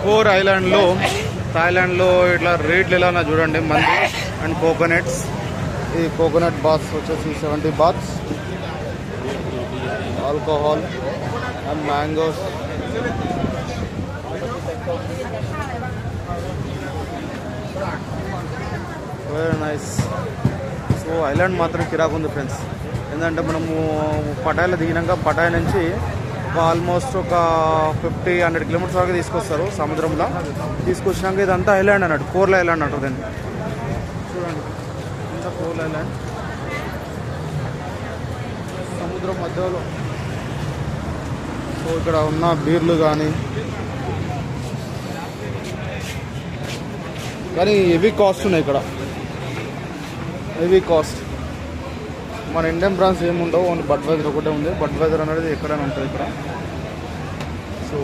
Core ఐలాండ్లో థాయిలాండ్లో ఇట్లా రేట్లు ఎలా ఉన్నా చూడండి. మంది అండ్ కోకోనట్స్. ఈ కోకోనట్ బాత్స్ వచ్చేసి 70 bahts. Alcohol and mangoes. Very nice. So island మాత్రం కిరాక్ ఉంది ఫ్రెండ్స్. ఎందుకంటే మనము పటాయిలో దిగినాక పటాయి నుంచి ఆల్మోస్ట్ ఒక 50-100 కిలోమీటర్స్ వరకు తీసుకొస్తారు సముద్రంలో. తీసుకొచ్చినాక ఇదంతా ఐలాండ్ అన్నట్టు, కోర్ల ఐలాండ్ అంటారు దాన్ని. చూడండి ఇంత కోర్ల ఐలాండ్ సముద్రం మధ్యలో. సో ఇక్కడ ఉన్న బీర్లు కానీ హెవీ కాస్ట్ ఉన్నాయి ఇక్కడ, హెవీ కాస్ట్. మన ఇండియన్ బ్రాండ్స్ ఏముండవు, ఓన్లీ బడ్వైజర్ ఒకటే ఉంది. బడ్వైజర్ అనేది ఎక్కడైనా ఉంటుంది ఇక్కడ. సో